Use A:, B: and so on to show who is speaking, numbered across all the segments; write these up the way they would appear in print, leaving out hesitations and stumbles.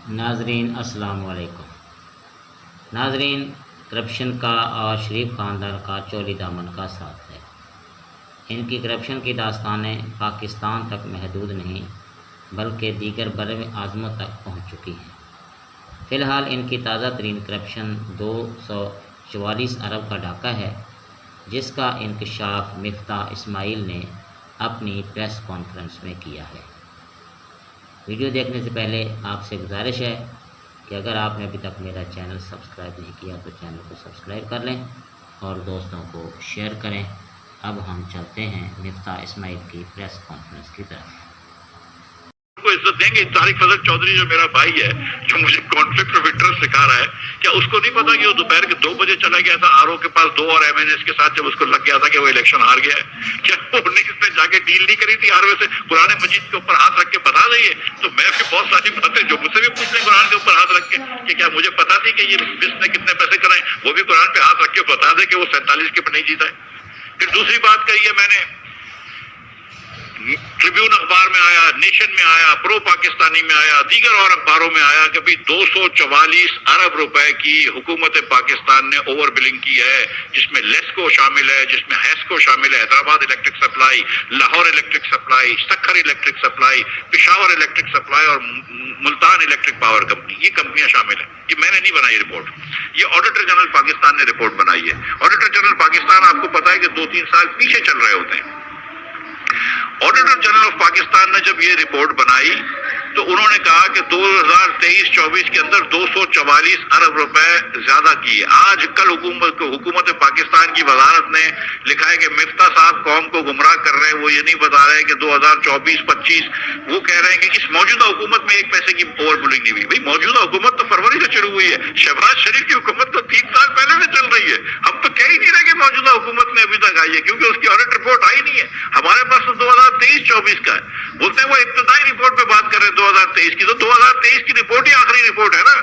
A: ناظرین السلام علیکم۔ ناظرین، کرپشن کا اور شریف خاندان کا چولی دامن کا ساتھ ہے۔ ان کی کرپشن کی داستانیں پاکستان تک محدود نہیں بلکہ دیگر بر اعظموں تک پہنچ چکی ہیں۔ فی الحال ان کی تازہ ترین کرپشن 244 ارب کا ڈاکہ ہے، جس کا انکشاف مفتاح اسماعیل نے اپنی پریس کانفرنس میں کیا ہے۔ ویڈیو دیکھنے سے پہلے آپ سے گزارش ہے کہ اگر آپ نے ابھی تک میرا چینل سبسکرائب نہیں کیا تو چینل کو سبسکرائب کر لیں اور دوستوں کو شیئر کریں۔ اب ہم چلتے ہیں مفتاح اسماعیل کی پریس کانفرنس کی طرف۔
B: کو عزت دیں گے۔ طارق فضل چودھری جو میرا بھائی ہے، جو مجھے کانفلکٹ آف انٹرسٹ سکھا رہا ہے، کیا اس کو نہیں پتا کہ وہ دوپہر کے 2 بجے چلا گیا تھا آر او کے پاس 2 اور ایم این ایس کے ساتھ، جب اس کو لگ گیا تھا کہ وہ الیکشن ہار گیا ہے؟ کیا اس نے جا کے ڈیل نہیں کری تھی آر او سے؟ قرآن مجید کے اوپر ہاتھ رکھ کے بتا دیں۔ تو میں بھی بہت ساری باتیں جو مجھ سے بھی پوچھ لیں قرآن کے اوپر ہاتھ رکھ کے کہ کیا مجھے پتا تھی کہ یہ بس نے کتنے پیسے کرائے، وہ بھی قرآن پہ ہاتھ رکھ کے بتا دے کہ وہ 47 کے نہیں جیتا ہے۔ پھر دوسری بات کہی ہے میں نے، ٹریبیون اخبار میں آیا، نیشن میں آیا، پرو پاکستانی میں آیا، دیگر اور اخباروں میں آیا کہ 244 ارب روپے کی حکومت پاکستان نے اوور بلنگ کی ہے، جس میں لیسکو شامل ہے، جس میں ہیسکو شامل ہے، Hyderabad electric supply, Lahore electric supply, Sukkur electric supply, Peshawar electric supply اور ملتان الیکٹرک پاور کمپنی، یہ کمپنیاں شامل ہیں۔ یہ میں نے نہیں بنائی رپورٹ، یہ آڈیٹر جنرل پاکستان نے رپورٹ بنائی ہے۔ آڈیٹر جنرل پاکستان آپ کو پتا ہے کہ 2-3 سال پیچھے چل رہے ہوتے ہیں۔ آڈیٹر جنرل آف پاکستان نے جب یہ رپورٹ بنائی تو انہوں نے کہا کہ 2023-24 کے اندر 244 ارب روپے زیادہ کیے۔ آج کل حکومت پاکستان کی وزارت نے لکھا ہے کہ مفتاح صاحب قوم کو گمراہ کر رہے ہیں، وہ یہ نہیں بتا رہے کہ 2024-25 وہ کہہ رہے ہیں کہ اس موجودہ حکومت میں 1 پیسے کی اوور بلنگ نہیں ہوئی۔ بھئی موجودہ حکومت تو فروری سے شروع ہوئی ہے، شہباز شریف کی حکومت تو 3 سال پہلے سے چل رہی ہے۔ ہم تو کہہ ہی نہیں رہے کہ موجودہ حکومت نے ابھی تک آئی ہے، کیونکہ اس کی آڈٹ رپورٹ آئی نہیں ہے۔ ہمارے پاس تو 2023-24 کا ہے۔ بولتے ہیں وہ ابتدائی رپورٹ پہ بات کر رہے ہیں 2023 کی، تو 2023 کی رپورٹ ہی آخری رپورٹ ہے نا۔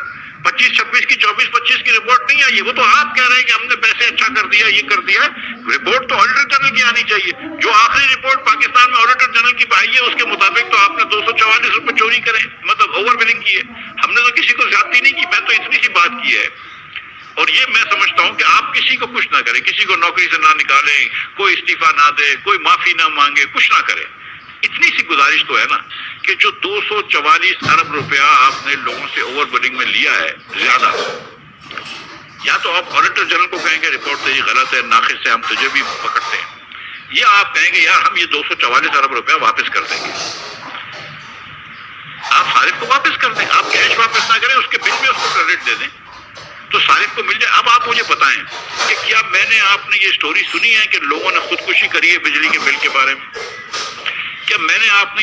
B: 25-26 کی 24-25 کی رپورٹ نہیں آئی ہے۔ وہ تو آپ کہہ رہے ہیں کہ ہم نے پیسے اچھا کر دیا، یہ کر دیا۔ رپورٹ تو آڈیٹر جنرل کی آنی چاہیے۔ جو آخری رپورٹ پاکستان میں آڈیٹر جنرل کی آئی ہے اس کے مطابق تو آپ نے 244 روپے چوری کرے، مطلب اوور بلنگ کی ہے۔ ہم نے تو کسی کو زیادتی نہیں کی، میں تو اتنی سی بات کی ہے۔ اور یہ میں سمجھتا ہوں کہ آپ کسی کو کچھ نہ کریں، کسی کو نوکری سے نہ نکالیں، کوئی استعفیٰ نہ دے، کوئی معافی نہ مانگے، کچھ نہ کرے۔ اتنی سی گزارش تو ہے نا کہ جو 244 ارب روپیہ آپ نے لوگوں سے اوور بلنگ میں لیا ہے زیادہ، یا تو آپ آڈیٹر جنرل کو کہیں گے رپورٹ تیری غلط ہے، ناقص ہے، ہم تجھے بھی پکڑتے ہیں، یا آپ کہیں گے یار ہم یہ 244 ارب روپیہ واپس کر دیں گے۔ آپ صارف کو واپس کر دیں، آپ کیش واپس نہ کریں، اس کے بل میں اس کو کریڈٹ دے دیں تو صارف کو مل جائے۔ اب آپ مجھے بتائیں کہ کیا آپ نے یہ سٹوری سنی ہے کہ لوگوں نے خودکشی کری ہے بجلی کے بل کے بارے میں؟ کیا آپ نے